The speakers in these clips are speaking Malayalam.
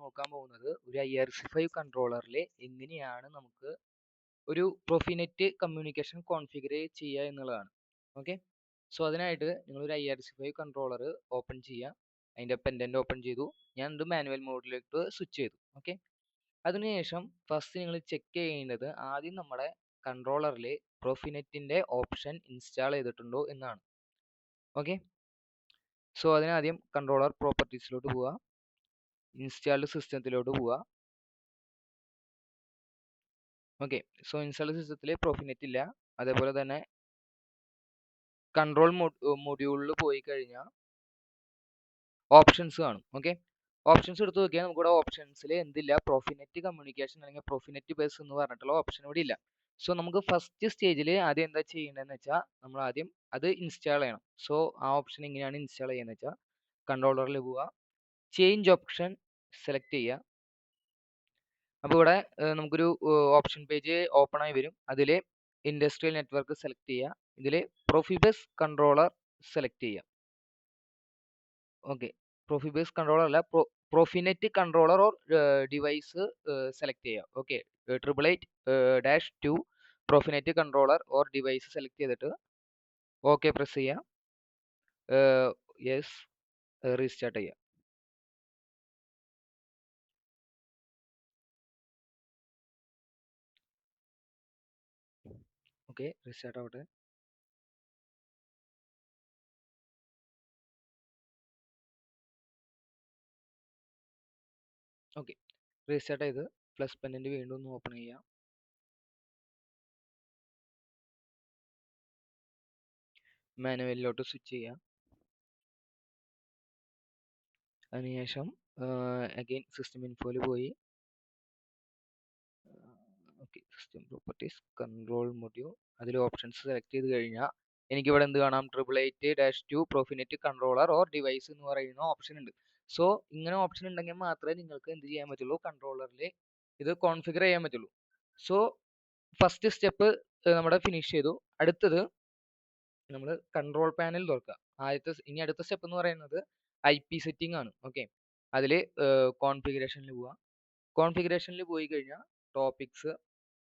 നോക്കാൻ പോകുന്നത് ഒരു IRC5 കൺട്രോളറിൽ എങ്ങനെയാണ് നമുക്ക് ഒരു പ്രൊഫിനെറ്റ് കമ്മ്യൂണിക്കേഷൻ കോൺഫിഗർ ചെയ്യുക എന്നുള്ളതാണ്. ഓക്കെ, സോ അതിനായിട്ട് നിങ്ങൾ ഒരു IRC5 കൺട്രോളർ ഓപ്പൺ ചെയ്യുക. അതിൻ്റെ പെൻഡന്റ് ഓപ്പൺ ചെയ്തു. ഞാൻ ഇത് മാനുവൽ മോഡിലേക്ക് സ്വിച്ച് ചെയ്തു. ഓക്കെ, അതിനുശേഷം ഫസ്റ്റ് നിങ്ങൾ ചെക്ക് ചെയ്യേണ്ടത് ആദ്യം നമ്മുടെ കൺട്രോളറിൽ പ്രൊഫിനെറ്റിൻ്റെ ഓപ്ഷൻ ഇൻസ്റ്റാൾ ചെയ്തിട്ടുണ്ടോ എന്നാണ്. ഓക്കെ, സോ അതിനാദ്യം കൺട്രോളർ പ്രോപ്പർട്ടീസിലോട്ട് പോവുക, ഇൻസ്റ്റാൾഡ് സിസ്റ്റത്തിലോട്ട് പോവുക. ഓക്കെ, സോ ഇൻസ്റ്റാൾഡ് സിസ്റ്റത്തിൽ പ്രൊഫിനെറ്റ് ഇല്ല. അതേപോലെ തന്നെ കൺട്രോൾ മൊഡ്യൂളിൽ പോയി കഴിഞ്ഞാൽ ഓപ്ഷൻസ് കാണും. ഓക്കെ, ഓപ്ഷൻസ് എടുത്ത് നോക്കിയാൽ നമുക്കിവിടെ ഓപ്ഷൻസിൽ എന്തില്ല, പ്രൊഫിനെറ്റ് കമ്മ്യൂണിക്കേഷൻ അല്ലെങ്കിൽ പ്രൊഫിനെറ്റ് ബസ് എന്ന് പറഞ്ഞിട്ടുള്ള ഓപ്ഷൻ ഇവിടെ ഇല്ല. സോ നമുക്ക് ഫസ്റ്റ് സ്റ്റേജിൽ ആദ്യം എന്താ ചെയ്യേണ്ടതെന്ന് വെച്ചാൽ നമ്മൾ ആദ്യം അത് ഇൻസ്റ്റാൾ ചെയ്യണം. സോ ആ ഓപ്ഷൻ എങ്ങനെയാണ് ഇൻസ്റ്റാൾ ചെയ്യുന്നത് വെച്ചാൽ കൺട്രോളറിൽ പോവുക, ചേഞ്ച് ഓപ്ഷൻ സെലക്ട് ചെയ്യുക. അപ്പോൾ ഇവിടെ നമുക്കൊരു ഓപ്ഷൻ പേജ് ഓപ്പൺ ആയി വരും. അതിൽ ഇൻഡസ്ട്രിയൽ നെറ്റ്വർക്ക് സെലക്ട് ചെയ്യുക. ഇതിൽ പ്രൊഫിബസ് കൺട്രോളർ സെലക്ട് ചെയ്യുക. ഓക്കെ, പ്രൊഫിബസ് കൺട്രോളർ അല്ല, Profinet controller or device select ചെയ്യുക. Okay, 888-2 Profinet controller or device select ചെയ്തിട്ട് ഓക്കെ പ്രസ് ചെയ്യുക. യെസ്, റീസ്റ്റാർട്ട് ചെയ്യുക. ഓക്കെ, റീസ്റ്റാർട്ട് ആവട്ടെ. ഓക്കെ, റീസ്റ്റാർട്ട് ചെയ്ത് പ്ലസ് പെൻഡന്റ് വീണ്ടും ഒന്ന് ഓപ്പൺ ചെയ്യാം. മാനുവലിലോട്ട് സ്വിച്ച് ചെയ്യാം. അതിനുശേഷം അഗെയിൻ സിസ്റ്റം ഇൻഫോയിൽ പോയി okay, system properties control module, അതിൽ ഓപ്ഷൻസ് സെലക്ട് ചെയ്ത് കഴിഞ്ഞാൽ എനിക്കിവിടെ എന്ത് കാണാം, 888-2 പ്രൊഫിനെറ്റ് കൺട്രോളർ ഓർ ഡിവൈസ് എന്ന് പറയുന്ന ഓപ്ഷൻ ഉണ്ട്. സോ ഇങ്ങനെ ഓപ്ഷൻ ഉണ്ടെങ്കിൽ മാത്രമേ നിങ്ങൾക്ക് എന്ത് ചെയ്യാൻ പറ്റുള്ളൂ, കൺട്രോളറിൽ ഇത് കോൺഫിഗർ ചെയ്യാൻ പറ്റുള്ളൂ. സോ ഫസ്റ്റ് സ്റ്റെപ്പ് നമ്മുടെ ഫിനിഷ് ചെയ്തു. അടുത്തത് നമ്മൾ കൺട്രോൾ പാനൽ തുറക്കുക. ഇനി അടുത്ത സ്റ്റെപ്പ് എന്ന് പറയുന്നത് IP സെറ്റിംഗ് ആണ്. ഓക്കെ, അതിൽ കോൺഫിഗറേഷനിൽ പോവുക. കോൺഫിഗറേഷനിൽ പോയി കഴിഞ്ഞാൽ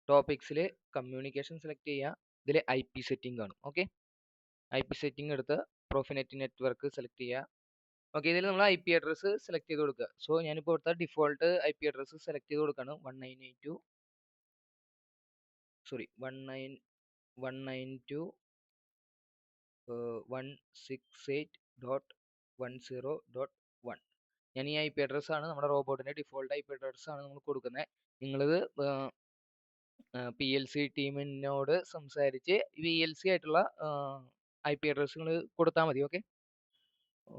ടോപ്പിക്സിൽ കമ്മ്യൂണിക്കേഷൻ സെലക്ട് ചെയ്യുക. ഇതിൽ IP സെറ്റിംഗ് കാണും. ഓക്കെ, IP സെറ്റിംഗ് എടുത്ത് പ്രൊഫിനെറ്റ് നെറ്റ്വർക്ക് സെലക്ട് ചെയ്യുക. ഓക്കെ, ഇതിൽ നമ്മൾ IP അഡ്രസ്സ് സെലക്ട് ചെയ്ത് കൊടുക്കുക. സോ ഞാനിപ്പോൾ ഇവിടുത്തെ ഡിഫോൾട്ട് IP അഡ്രസ്സ് സെലക്ട് ചെയ്ത് കൊടുക്കുകയാണ്. 168.168.100.1. ഞാൻ ഈ IP അഡ്രസ്സാണ്, നമ്മുടെ റോബോട്ടിന്റെ ഡിഫോൾട്ട് IP അഡ്രസ്സാണ് നമ്മൾ കൊടുക്കുന്നത്. നിങ്ങളിത് PLC ടീമിനോട് സംസാരിച്ച് VLC ആയിട്ടുള്ള IP അഡ്രസ്സ് നിങ്ങൾ കൊടുത്താൽ മതി. ഓക്കെ,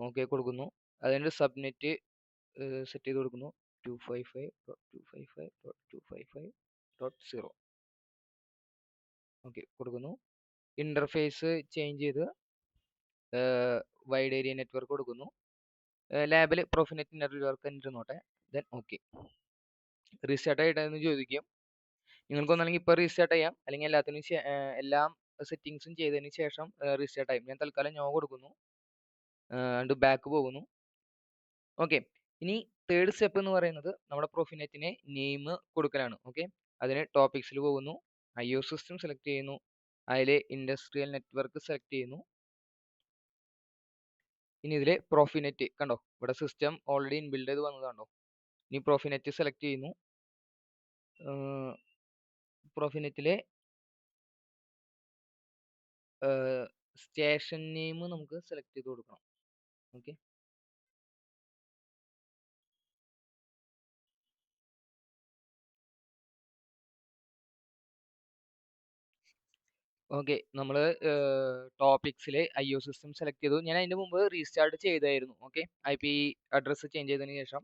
ഓക്കെ കൊടുക്കുന്നു. അതിൻ്റെ സബ്നെറ്റ് സെറ്റ് ചെയ്ത് കൊടുക്കുന്നു. 255.255.255.0. ഓക്കെ കൊടുക്കുന്നു. ഇന്റർഫേസ് ചേഞ്ച് ചെയ്ത് വൈഡ് ഏരിയ നെറ്റ്വർക്ക് കൊടുക്കുന്നു. ലാബിൽ പ്രൊഫിനെറ്റ് നെറ്റ്വർക്ക് ഇരുന്നോട്ടെ. ദെൻ ഓക്കെ, റീസ്റ്റാർട്ട് ആയിട്ടെന്ന് ചോദിക്കും. നിങ്ങൾക്കൊന്നല്ലെങ്കിൽ ഇപ്പോൾ റീസ്റ്റാർട്ട് ചെയ്യാം, അല്ലെങ്കിൽ എല്ലാം സെറ്റിങ്സും ചെയ്തതിന് ശേഷം റീസ്റ്റാർട്ട് ആയും. ഞാൻ തൽക്കാലം നോ കൊടുക്കുന്നു. ബാക്ക് പോകുന്നു. ഓക്കെ, ഇനി തേർഡ് സ്റ്റെപ്പ് എന്ന് പറയുന്നത് നമ്മുടെ പ്രൊഫിനെറ്റിനെ നെയിം കൊടുക്കലാണ്. ഓക്കെ, അതിന് ടോപ്പിക്സിൽ പോകുന്നു, IO സിസ്റ്റം സെലക്ട് ചെയ്യുന്നു, അതിൽ ഇൻഡസ്ട്രിയൽ നെറ്റ്വർക്ക് സെലക്ട് ചെയ്യുന്നു. ഇനി ഇതിൽ പ്രൊഫിനെറ്റ് കണ്ടോ, ഇവിടെ സിസ്റ്റം ഓൾറെഡി ഇൻബിൽഡ് ചെയ്ത് വന്നത് കണ്ടോ. ഇനി പ്രൊഫിനെറ്റ് സെലക്ട് ചെയ്യുന്നു. പ്രൊഫിനെറ്റിലെ സ്റ്റേഷൻ നെയിം നമുക്ക് സെലക്ട് ചെയ്ത് കൊടുക്കണം. ഓക്കെ, ഓക്കെ നമ്മൾ ടോപ്പിക്സിൽ IO സിസ്റ്റം സെലക്ട് ചെയ്തു. ഞാൻ അതിൻ്റെ മുമ്പ് റീസ്റ്റാർട്ട് ചെയ്തായിരുന്നു. ഓക്കെ, IP അഡ്രസ്സ് ചേഞ്ച് ചെയ്തതിന് ശേഷം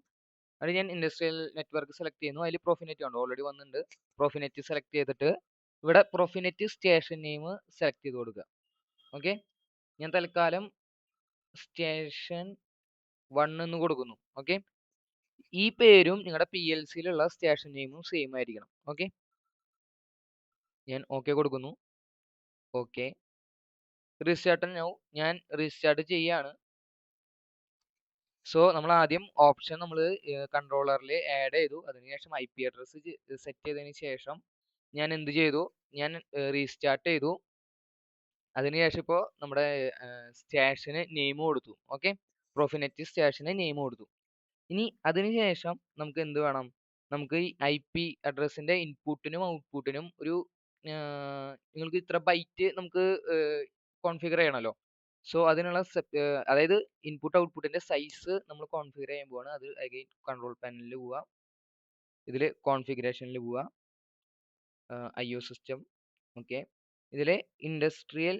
അത് ഞാൻ ഇൻഡസ്ട്രിയൽ നെറ്റ്വർക്ക് സെലക്ട് ചെയ്യുന്നു. അതിൽ പ്രൊഫിനെറ്റ് ഉണ്ട്, ഓൾറെഡി വന്നിട്ടുണ്ട്. പ്രൊഫിനെറ്റ് സെലക്ട് ചെയ്തിട്ട് ഇവിടെ പ്രൊഫിനെറ്റ് സ്റ്റേഷൻ നെയിം സെലക്ട് ചെയ്ത് കൊടുക്കുക. ഓക്കെ, ഞാൻ തൽക്കാലം സ്റ്റേഷൻ 1 എന്ന് കൊടുക്കുന്നു. ഓക്കെ, ഈ പേരും നിങ്ങളുടെ PLCയിലുള്ള സ്റ്റേഷൻ നെയിമും സെയിം ആയിരിക്കണം. ഓക്കെ, ഞാൻ ഓക്കെ കൊടുക്കുന്നു. ഓക്കെ, റീസ്റ്റാർട്ട് ഞാൻ റീസ്റ്റാർട്ട് ചെയ്യാണ്. സോ നമ്മൾ ആദ്യം ഓപ്ഷൻ നമ്മൾ കൺട്രോളറിൽ ആഡ് ചെയ്തു. അതിനുശേഷം ഐ പി അഡ്രസ്സ് സെറ്റ് ചെയ്തതിന് ശേഷം ഞാൻ എന്ത് ചെയ്തു, ഞാൻ റീസ്റ്റാർട്ട് ചെയ്തു. അതിനുശേഷം ഇപ്പോൾ നമ്മുടെ സ്റ്റാഷിന് നെയിം കൊടുത്തു. ഓക്കെ, പ്രൊഫിനെറ്റ് സ്റ്റാഷിന് നെയിം കൊടുത്തു. ഇനി അതിനുശേഷം നമുക്ക് എന്ത് വേണം, നമുക്ക് ഈ ഐ പി അഡ്രസ്സിന്റെ ഇൻപുട്ടിനും ഔട്ട്പുട്ടിനും ഒരു നിങ്ങൾക്ക് ഇത്ര ബൈറ്റ് നമുക്ക് കോൺഫിഗർ ചെയ്യണമല്ലോ. സോ അതിനുള്ള അതായത് ഇൻപുട്ട് ഔട്ട്പുട്ടിന്റെ സൈസ് നമ്മൾ കോൺഫിഗർ ചെയ്യാൻ പോവാണ്. അത് അഗൈൻ കൺട്രോൾ പാനലിൽ പോവുക, ഇതിൽ കോൺഫിഗറേഷനിൽ പോവുക, IO സിസ്റ്റം. ഓക്കെ, ഇതിലെ ഇൻഡസ്ട്രിയൽ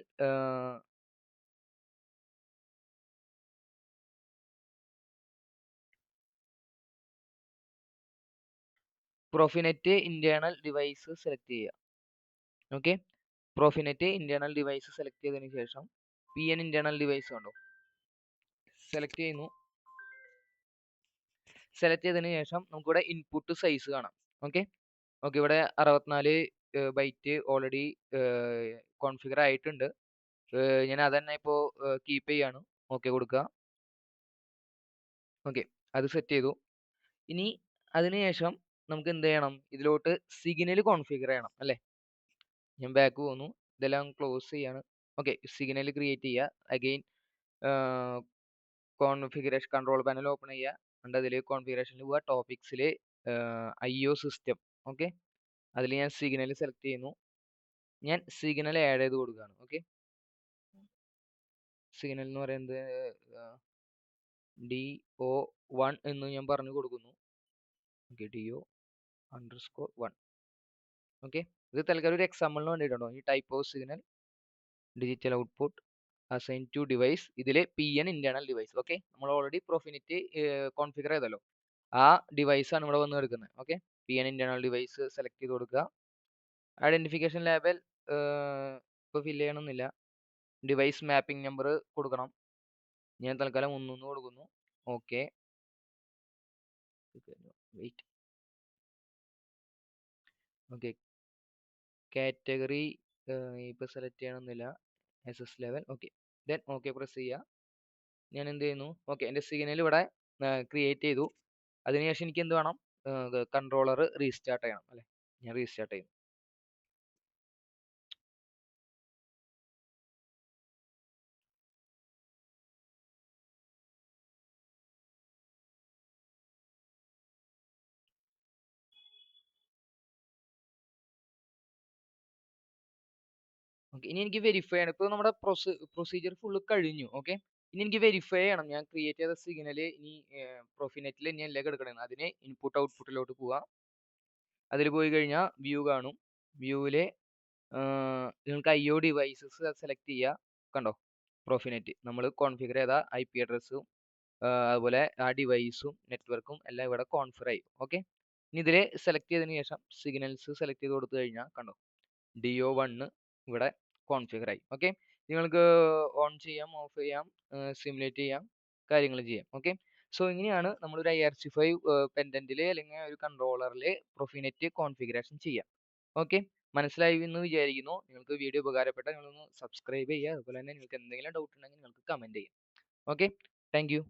പ്രൊഫിനെറ്റ് ഇന്റേണൽ ഡിവൈസ് സെലക്ട് ചെയ്യുക. ഓക്കെ, പ്രൊഫിനെറ്റ് ഇന്റേണൽ ഡിവൈസ് സെലക്ട് ചെയ്തതിന് ശേഷം PN ഇന്റേണൽ ഡിവൈസ് ഉണ്ടോ, സെലക്ട് ചെയ്യുന്നു. സെലക്ട് ചെയ്തതിന് ശേഷം നമുക്കിവിടെ ഇൻപുട്ട് സൈസ് കാണാം. ഓക്കെ ഓക്കെ, ഇവിടെ 64 ബൈറ്റ് ഓൾറെഡി കോൺഫിഗർ ആയിട്ടുണ്ട്. ഞാൻ അതന്നെ ഇപ്പോൾ കീപ്പ് ചെയ്യാണ്. ഓക്കെ കൊടുക്കുക. ഓക്കെ, അത് സെറ്റ് ചെയ്തു. ഇനി അതിനുശേഷം നമുക്ക് എന്ത് ചെയ്യണം, ഇതിലോട്ട് സിഗ്നൽ കോൺഫിഗർ ചെയ്യണം അല്ലേ. ഞാൻ ബാക്ക് പോന്നു, ഇതെല്ലാം ക്ലോസ് ചെയ്യാണ്. ഓക്കെ, സിഗ്നൽ ക്രിയേറ്റ് ചെയ്യുക. Again configuration control panel open ചെയ്യുക. എന്നിട്ട് അതിൽ കോൺഫിഗറേഷനിൽ പോവുക, ടോപ്പിക്സിൽ IO സിസ്റ്റം. ഓക്കെ, അതിൽ ഞാൻ സിഗ്നൽ സെലക്ട് ചെയ്യുന്നു. ഞാൻ സിഗ്നൽ ആഡ് ചെയ്ത് കൊടുക്കുകയാണ്. ഓക്കെ, സിഗ്നൽ എന്ന് പറയുന്നത് DO1 എന്ന് ഞാൻ പറഞ്ഞു കൊടുക്കുന്നു. Okay, DO_1. ഓക്കെ, ഇത് തൽക്കാലം ഒരു എക്സാമ്പിളിന് വേണ്ടിയിട്ടാണോ. ഈ type of signal digital output assign to device, ഇതിൽ PN ഇന്റേണൽ ഡിവൈസ്. ഓക്കെ, നമ്മൾ ഓൾറെഡി പ്രൊഫിനിറ്റ് കോൺഫിഗർ ചെയ്തല്ലോ, ആ ഡിവൈസ് ആണ് ഇവിടെ വന്ന് എടുക്കുന്നത്. Okay, PN internal device select ചെയ്ത് കൊടുക്കുക. ഐഡന്റിഫിക്കേഷൻ ലേബൽ ഇപ്പോൾ ഫില്ല് ചെയ്യണമെന്നില്ല. ഡിവൈസ് മാപ്പിംഗ് നമ്പർ കൊടുക്കണം. ഞാൻ തൽക്കാലം 1 കൊടുക്കുന്നു. Okay, wait. ഓക്കെ, കാറ്റഗറി ഇപ്പോൾ സെലക്ട് ചെയ്യണമെന്നില്ല. SS level. Okay, then okay press ചെയ്യുക. ഞാൻ എന്ത് ചെയ്യുന്നു, ഓക്കെ എൻ്റെ സിഗ്നൽ ഇവിടെ ക്രിയേറ്റ് ചെയ്തു. അതിനുശേഷം എനിക്ക് എന്ത് വേണം, കൺട്രോളർ റീസ്റ്റാർട്ട് ചെയ്യണം അല്ലേ. ഞാൻ റീസ്റ്റാർട്ട് ചെയ്യുന്നു. ഓക്കെ, ഇനി എനിക്ക് വെരിഫൈ ചെയ്യണം. ഇപ്പോൾ നമ്മുടെ പ്രൊസീജിയർ ഫുള്ള് കഴിഞ്ഞു. ഓക്കെ, ഇനി എനിക്ക് വെരിഫൈ ചെയ്യണം, ഞാൻ ക്രിയേറ്റ് ചെയ്ത സിഗ്നൽ ഇനി പ്രൊഫിനെറ്റിൽ ഇനി അല്ലേ കിടക്കണം. അതിന് ഇൻപുട്ട് ഔട്ട്പുട്ടിലോട്ട് പോവാം. അതിൽ പോയി കഴിഞ്ഞാൽ വ്യൂ കാണും. വ്യൂവില് നിങ്ങൾക്ക് IO ഡിവൈസസ് സെലക്ട് ചെയ്യുക. കണ്ടോ, പ്രൊഫിനെറ്റ് നമ്മൾ കോൺഫിഗർ ചെയ്ത IP അഡ്രസ്സും അതുപോലെ ആ ഡിവൈസും നെറ്റ്വർക്കും എല്ലാം ഇവിടെ കോൺഫിഗർ ആയി. ഓക്കെ, ഇനി ഇതിൽ സെലക്ട് ചെയ്തതിന് ശേഷം സിഗ്നൽസ് സെലക്ട് ചെയ്ത് കൊടുത്തു കഴിഞ്ഞാൽ കണ്ടോ, DO1 ഇവിടെ കോൺഫിഗർ ആയി. ഓക്കെ, നിങ്ങൾക്ക് ഓൺ ചെയ്യാം, ഓഫ് ചെയ്യാം, സിമുലേറ്റ് ചെയ്യാം, കാര്യങ്ങൾ ചെയ്യാം. ഓക്കെ, സോ ഇങ്ങനെയാണ് നമ്മളൊരു IRC5 പെൻഡന്റിൽ അല്ലെങ്കിൽ ഒരു കൺട്രോളറിൽ പ്രൊഫിനെറ്റ് കോൺഫിഗറേഷൻ ചെയ്യാം. ഓക്കെ, മനസ്സിലായി എന്ന് വിചാരിക്കുന്നു. നിങ്ങൾക്ക് വീഡിയോ ഉപകാരപ്പെട്ട നിങ്ങളൊന്ന് സബ്സ്ക്രൈബ് ചെയ്യുക. അതുപോലെ തന്നെ നിങ്ങൾക്ക് എന്തെങ്കിലും ഡൗട്ട് ഉണ്ടെങ്കിൽ നിങ്ങൾക്ക് കമന്റ് ചെയ്യാം. Okay, thank you.